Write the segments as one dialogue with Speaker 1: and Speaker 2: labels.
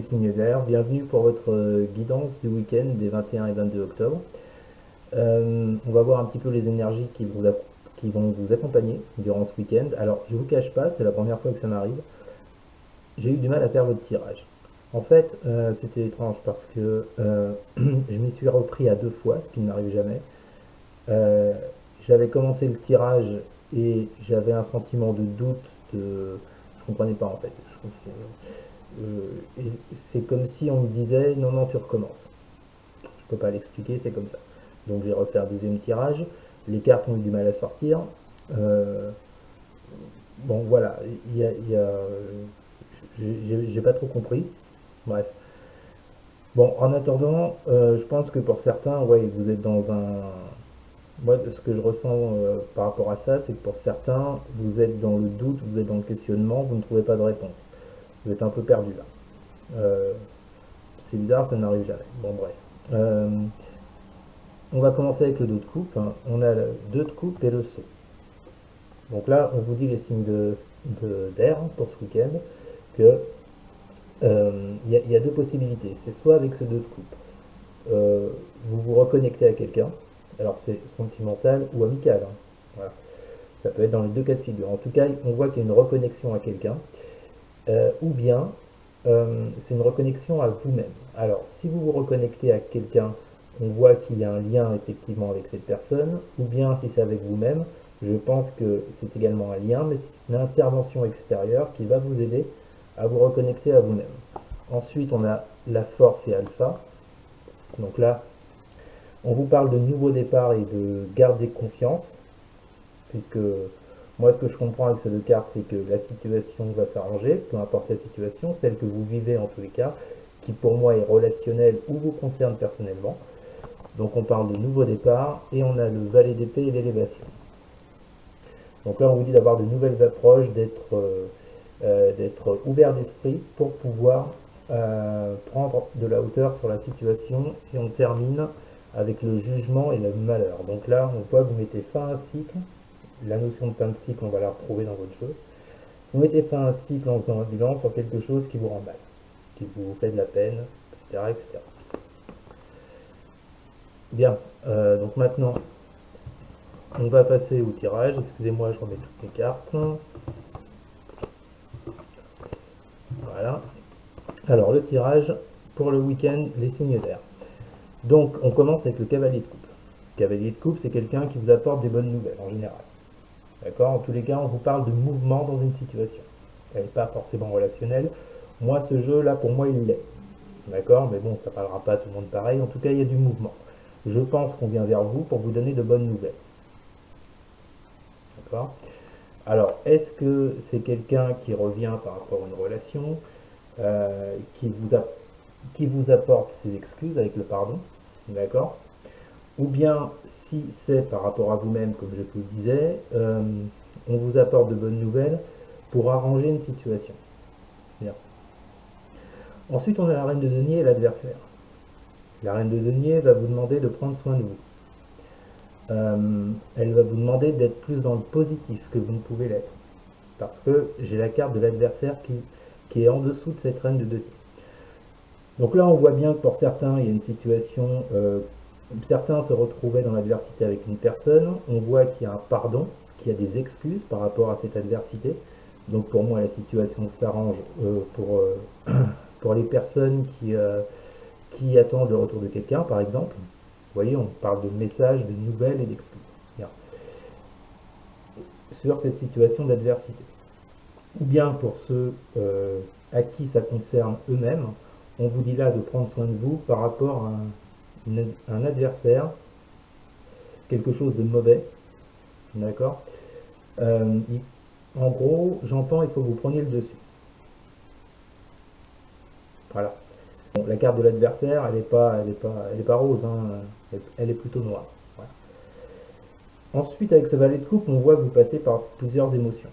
Speaker 1: signes d'air, bienvenue pour votre guidance du week-end des 21 et 22 octobre. On va voir un petit peu les énergies qui vont vous accompagner durant ce week-end. Alors, je vous cache pas, c'est la première fois que ça m'arrive. J'ai eu du mal à faire votre tirage. En fait, c'était étrange parce que je m'y suis repris à deux fois, ce qui ne m'arrive jamais. Euh, J'avais commencé le tirage et j'avais un sentiment de doute, je comprenais pas en fait. Et c'est comme si on me disait non, non, tu recommences. Je peux pas l'expliquer, c'est comme ça. Donc j'ai refait un deuxième tirage. Les cartes ont eu du mal à sortir. Euh, bon, voilà, j'ai pas trop compris. Bref. Bon, en attendant, je pense que pour certains, ouais, vous êtes dans un. Moi, ce que je ressens par rapport à ça, c'est que pour certains, vous êtes dans le doute, vous êtes dans le questionnement, vous ne trouvez pas de réponse. Vous êtes un peu perdu là. Euh, c'est bizarre, ça n'arrive jamais. Bon, bref. Euh, on va commencer avec le 2 de coupe, hein. On a le 2 de coupe et le saut. Donc là, on vous dit les signes d'air pour ce week-end, que y a deux possibilités. C'est soit avec ce 2 de coupe, vous vous reconnectez à quelqu'un, alors c'est sentimental ou amical, hein. Voilà. Ça peut être dans les deux cas de figure. En tout cas, on voit qu'il y a une reconnexion à quelqu'un, ou bien c'est une reconnexion à vous-même. Alors, si vous vous reconnectez à quelqu'un, on voit qu'il y a un lien effectivement avec cette personne, ou bien si c'est avec vous-même, je pense que c'est également un lien, mais c'est une intervention extérieure qui va vous aider à vous reconnecter à vous-même. Ensuite, on a la force et alpha. Donc là, on vous parle de nouveau départ et de garder confiance, puisque moi, ce que je comprends avec ces deux cartes, c'est que la situation va s'arranger, peu importe la situation, celle que vous vivez en tous les cas, qui pour moi est relationnelle ou vous concerne personnellement. Donc on parle de nouveau départ, et on a le valet d'épée et l'élévation. Donc là, on vous dit d'avoir de nouvelles approches, d'être ouvert d'esprit pour pouvoir prendre de la hauteur sur la situation, et on termine avec le jugement et le malheur. Donc là, on voit que vous mettez fin à un cycle. La notion de fin de cycle, on va la retrouver dans votre jeu. Vous mettez fin à un cycle en faisant un bilan sur quelque chose qui vous rend mal, qui vous fait de la peine, etc. etc. Bien, donc maintenant, on va passer au tirage. Excusez-moi, je remets toutes les cartes. Voilà. Alors, le tirage pour le week-end, les signes d'air. Donc, on commence avec le cavalier de coupe. Le cavalier de coupe, c'est quelqu'un qui vous apporte des bonnes nouvelles en général. D'accord? En tous les cas, on vous parle de mouvement dans une situation. Elle n'est pas forcément relationnelle. Moi, ce jeu-là, pour moi, il l'est. D'accord? Mais bon, ça ne parlera pas à tout le monde pareil. En tout cas, il y a du mouvement. Je pense qu'on vient vers vous pour vous donner de bonnes nouvelles. D'accord? Alors, est-ce que c'est quelqu'un qui revient par rapport à une relation, euh, qui, vous a- qui vous apporte ses excuses avec le pardon? D'accord? Ou bien, si c'est par rapport à vous-même, comme je vous le disais, on vous apporte de bonnes nouvelles pour arranger une situation. Bien. Ensuite, on a la reine de denier et l'adversaire. La reine de denier va vous demander de prendre soin de vous. Elle va vous demander d'être plus dans le positif que vous ne pouvez l'être. Parce que j'ai la carte de l'adversaire qui est en dessous de cette reine de denier. Donc là, on voit bien que pour certains, il y a une situation. Certains se retrouvaient dans l'adversité avec une personne. On voit qu'il y a un pardon, qu'il y a des excuses par rapport à cette adversité. Donc pour moi, la situation s'arrange pour les personnes qui attendent le retour de quelqu'un, par exemple. Vous voyez, on parle de messages, de nouvelles et d'excuses. Bien. Sur cette situation d'adversité. Ou bien pour ceux à qui ça concerne eux-mêmes, on vous dit là de prendre soin de vous par rapport à un adversaire, quelque chose de mauvais, d'accord. Euh, En gros, j'entends, il faut que vous preniez le dessus. Voilà. Bon, la carte de l'adversaire, elle est pas rose, hein, elle est plutôt noire. Voilà. Ensuite, avec ce valet de coupe, on voit que vous passez par plusieurs émotions.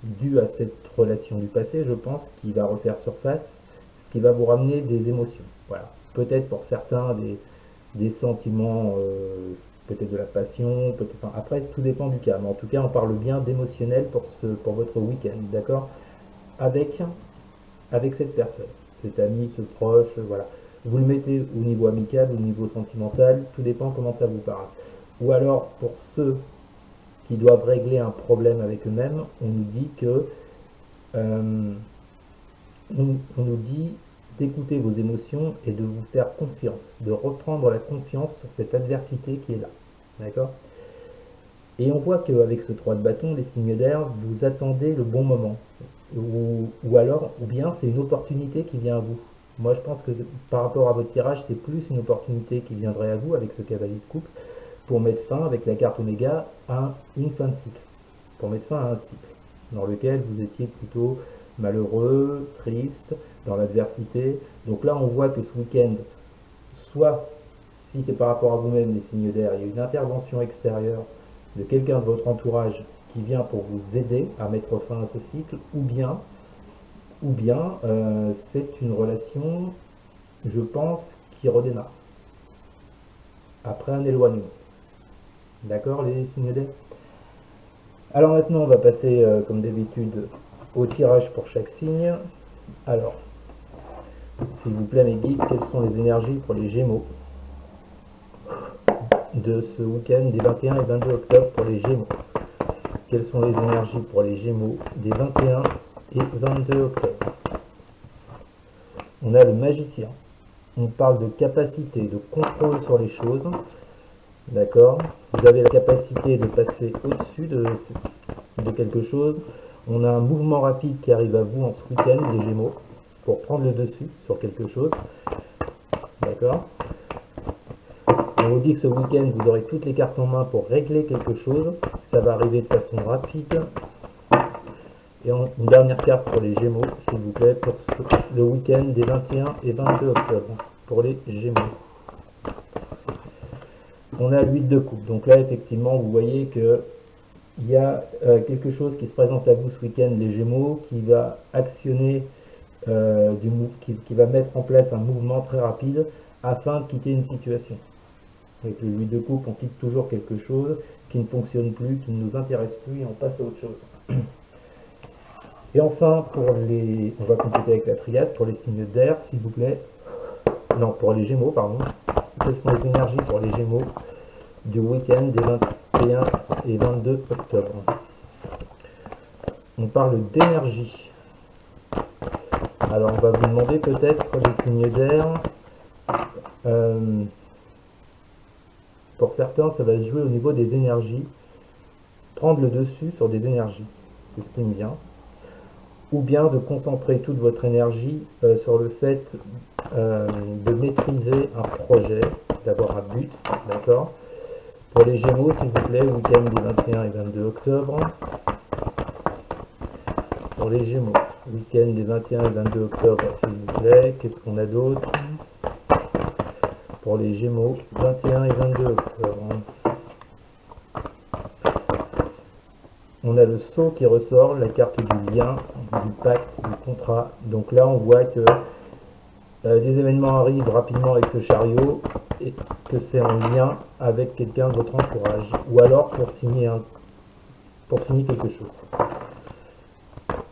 Speaker 1: Dues à cette relation du passé, je pense, qui va refaire surface, ce qui va vous ramener des émotions. Voilà. Peut-être pour certains des sentiments, peut-être de la passion, peut-être. Enfin, après, tout dépend du cas. Mais en tout cas, on parle bien d'émotionnel pour votre week-end, d'accord? Avec, avec cette personne. cet ami, ce proche, voilà. Vous le mettez au niveau amical, au niveau sentimental, tout dépend comment ça vous parle. Ou alors, pour ceux qui doivent régler un problème avec eux-mêmes, on nous dit que euh, on nous dit d'écouter vos émotions et de vous faire confiance, de reprendre la confiance sur cette adversité qui est là. D'accord? Et on voit qu'avec ce 3 de bâton, les signes d'air, vous attendez le bon moment. Ou alors, ou bien c'est une opportunité qui vient à vous. Moi, je pense que par rapport à votre tirage, c'est plus une opportunité qui viendrait à vous avec ce cavalier de coupe pour mettre fin, avec la carte Oméga, à une fin de cycle. Pour mettre fin à un cycle dans lequel vous étiez plutôt malheureux, triste, dans l'adversité. Donc là, on voit que ce week-end, soit si c'est par rapport à vous-même, les signes d'air, il y a une intervention extérieure de quelqu'un de votre entourage qui vient pour vous aider à mettre fin à ce cycle, ou bien c'est une relation, je pense, qui redémarre après un éloignement. D'accord, les signes d'air? Alors maintenant, on va passer, comme d'habitude, au tirage pour chaque signe. Alors, s'il vous plaît, mes guides, quelles sont les énergies pour les Gémeaux de ce week-end des 21 et 22 octobre pour les Gémeaux? Quelles sont les énergies pour les Gémeaux des 21 et 22 octobre? On a le magicien. On parle de capacité de contrôle sur les choses. D'accord? Vous avez la capacité de passer au-dessus de quelque chose. On a un mouvement rapide qui arrive à vous en ce week-end, les Gémeaux, pour prendre le dessus sur quelque chose. D'accord? On vous dit que ce week-end, vous aurez toutes les cartes en main pour régler quelque chose. Ça va arriver de façon rapide. Et une dernière carte pour les Gémeaux, s'il vous plaît, pour le week-end des 21 et 22 octobre, pour les Gémeaux. On a l'huile de coupe. Donc là, effectivement, vous voyez que il y a quelque chose qui se présente à vous ce week-end, les Gémeaux, qui va actionner, qui va mettre en place un mouvement très rapide afin de quitter une situation. Avec l'huile de coupe, on quitte toujours quelque chose qui ne fonctionne plus, qui ne nous intéresse plus, et on passe à autre chose. Et enfin, on va compléter avec la triade, pour les signes d'air, s'il vous plaît. Non, pour les Gémeaux, pardon. Quelles sont les énergies pour les Gémeaux du week-end des 21 et 22 octobre? On parle d'énergie. Alors, on va vous demander peut-être pour les signes d'air. Pour certains, ça va se jouer au niveau des énergies. Prendre le dessus sur des énergies. C'est ce qui me vient. Ou bien de concentrer toute votre énergie sur le fait de maîtriser un projet, d'avoir un but, d'accord? Pour les Gémeaux, s'il vous plaît, week-end du 21 et 22 octobre. Pour les Gémeaux, week-end des 21 et 22 octobre, s'il vous plaît. Qu'est-ce qu'on a d'autre? Pour les Gémeaux, 21 et 22 octobre. On a le sceau qui ressort, la carte du lien, du pacte, du contrat. Donc là, on voit que des événements arrivent rapidement avec ce chariot et que c'est en lien avec quelqu'un de votre entourage. Ou alors pour signer quelque chose.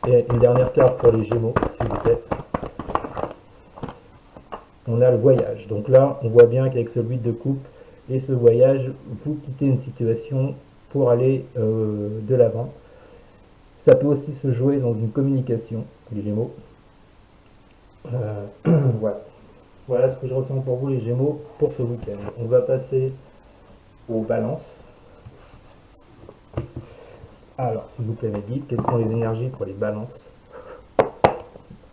Speaker 1: Et une dernière carte pour les Gémeaux, s'il vous plaît. On a le voyage. Donc là, on voit bien qu'avec celui de coupe et ce voyage, vous quittez une situation pour aller de l'avant. Ça peut aussi se jouer dans une communication, les Gémeaux. Voilà. Voilà ce que je ressens pour vous, les Gémeaux, pour ce week-end. On va passer aux balances. Alors, s'il vous plaît, mes guides, quelles sont les énergies pour les balances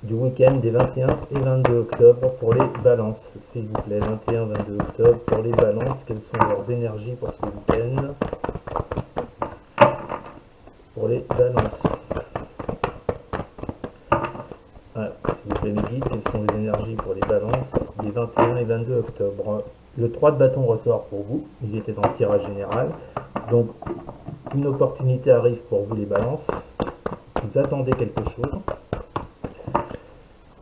Speaker 1: du week-end des 21 et 22 octobre pour les balances? S'il vous plaît, 21 et 22 octobre pour les balances, quelles sont leurs énergies pour ce week-end? Pour les balances. Alors, s'il vous plaît, mes guides, quelles sont les énergies pour les balances des 21 et 22 octobre? Le 3 de bâton ressort pour vous, il était dans le tirage général. Donc, une opportunité arrive pour vous, les balances. Vous attendez quelque chose.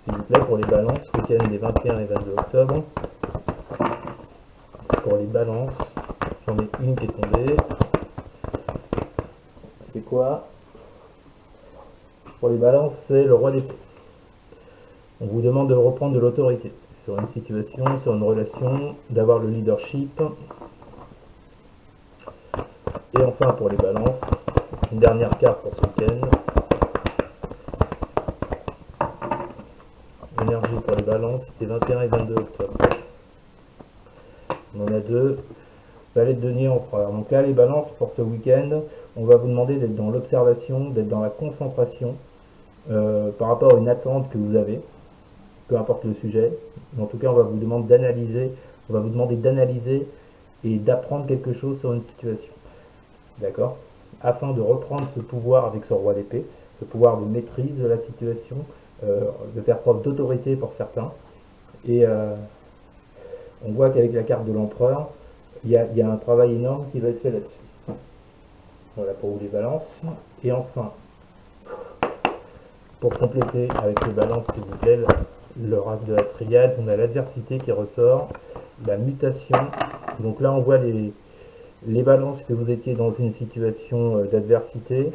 Speaker 1: S'il vous plaît, pour les balances, week-end des 21 et 22 octobre. Pour les balances, j'en ai une qui est tombée. C'est quoi? Pour les balances, c'est le roi d'épée. On vous demande de reprendre de l'autorité sur une situation, sur une relation, d'avoir le leadership. Et enfin pour les balances, une dernière carte pour ce week-end. Énergie pour les balances des 21 et 22 octobre. On en a deux. Valet de denier en frère. Donc là, les balances pour ce week-end, on va vous demander d'être dans l'observation, d'être dans la concentration par rapport à une attente que vous avez, peu importe le sujet. Mais en tout cas, on va vous demander d'analyser, et d'apprendre quelque chose sur une situation. D'accord? Afin de reprendre ce pouvoir avec ce roi d'épée, ce pouvoir de maîtrise de la situation, de faire preuve d'autorité pour certains. Et on voit qu'avec la carte de l'empereur, il y a un travail énorme qui va être fait là-dessus. Voilà pour vous les balances. Et enfin, pour compléter avec les balances, s'il vous plaît, l'oracle de la triade, on a l'adversité qui ressort, la mutation. Donc là, on voit les balances que vous étiez dans une situation d'adversité.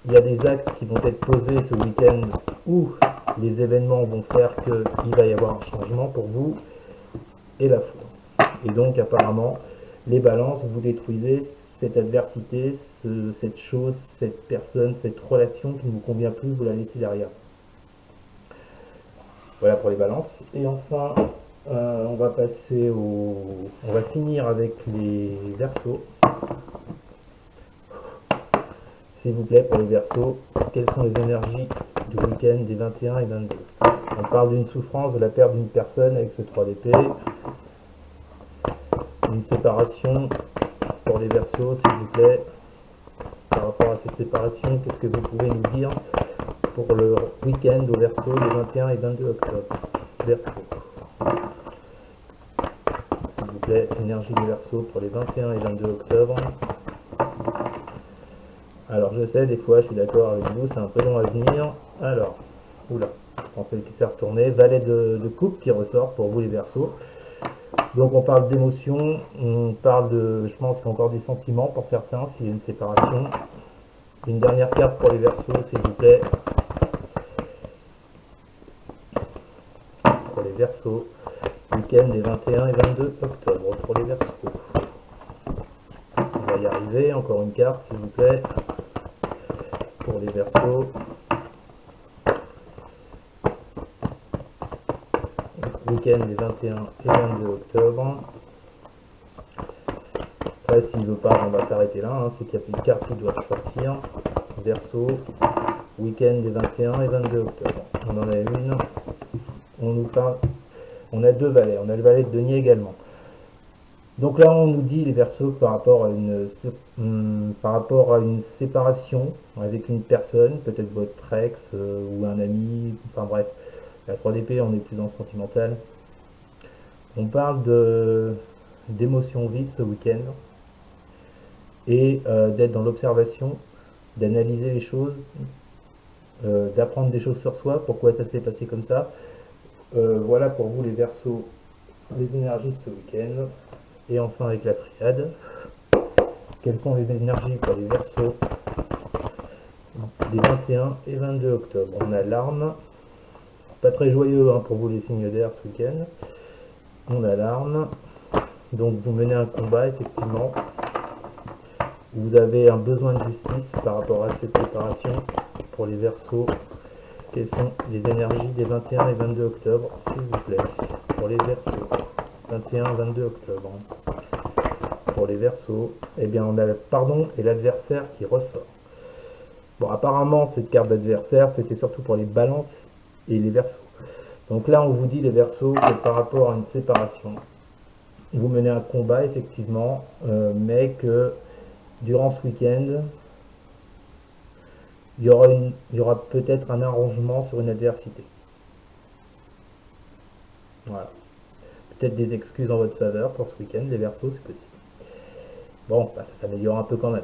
Speaker 1: Il y a des actes qui vont être posés ce week-end où les événements vont faire qu'il va y avoir un changement pour vous et la foudre. Et donc apparemment, les balances, vous détruisez cette adversité, cette chose, cette personne, cette relation qui ne vous convient plus, vous la laissez derrière. Voilà pour les balances. Et enfin, on va finir avec les verseaux. S'il vous plaît, pour les verseaux, quelles sont les énergies du week-end des 21 et 22? On parle d'une souffrance, de la perte d'une personne avec ce 3 d'épée. Une séparation pour les verseaux, s'il vous plaît. Par rapport à cette séparation, qu'est-ce que vous pouvez nous dire pour le week-end au verseau des 21 et 22 octobre? Verseau. S'il vous plaît, énergie des verseaux pour les 21 et 22 octobre. Alors je sais, des fois je suis d'accord avec vous, c'est un peu long à venir. Alors, oula, je pensais qu'il s'est retourné. Valet de coupe qui ressort pour vous les verseaux. Donc on parle d'émotion, on parle de, je pense qu'il y a encore des sentiments pour certains s'il y a une séparation. Une dernière carte pour les verseaux, s'il vous plaît. Pour les verseaux, week-end des 21 et 22 octobre pour les verseaux. On va y arriver, encore une carte s'il vous plaît. Pour les verseaux. Week-end des 21 et 22 octobre. Après, s'il ne veut pas, on va s'arrêter là. Hein. C'est qu'il n'y a plus de cartes qui doivent sortir. Verseau, week-end des 21 et 22 octobre. On en a une. On nous parle. On a deux valets. On a le valet de denier également. Donc là, on nous dit les verseaux par rapport à une séparation avec une personne, peut-être votre ex ou un ami, enfin bref. La 3 d'épée, on est plus en sentimental. On parle d'émotions vives ce week-end et d'être dans l'observation, d'analyser les choses, d'apprendre des choses sur soi, pourquoi ça s'est passé comme ça. Voilà pour vous les verseaux, les énergies de ce week-end. Et enfin avec la triade, quelles sont les énergies pour les verseaux des 21 et 22 octobre? On a l'arme. Pas très joyeux hein, pour vous les signes d'air ce week-end. On a l'arme. Donc vous menez un combat effectivement. Vous avez un besoin de justice par rapport à cette séparation. Pour les verseaux, quelles sont les énergies des 21 et 22 octobre s'il vous plaît? Pour les verseaux, 21-22 octobre. Pour les verseaux, eh bien on a le pardon et l'adversaire qui ressort. Bon, apparemment cette carte d'adversaire c'était surtout pour les balances et les verseaux. Donc là on vous dit les verseaux que par rapport à une séparation, vous menez un combat effectivement, mais que durant ce week-end, il y aura peut-être un arrangement sur une adversité. Voilà. Peut-être des excuses en votre faveur pour ce week-end, les verseaux, c'est possible. Bon, bah, ça s'améliore un peu quand même.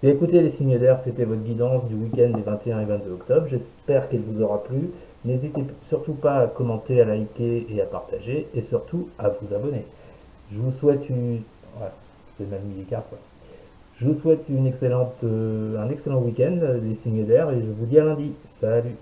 Speaker 1: Mais écoutez les signes d'air, c'était votre guidance du week-end des 21 et 22 octobre. J'espère qu'elle vous aura plu. N'hésitez surtout pas à commenter, à liker et à partager. Et surtout à vous abonner. Je vous souhaite une... Ouais, je vais même mis les cartes, quoi. Je vous souhaite un excellent week-end, les signes d'air. Et je vous dis à lundi. Salut!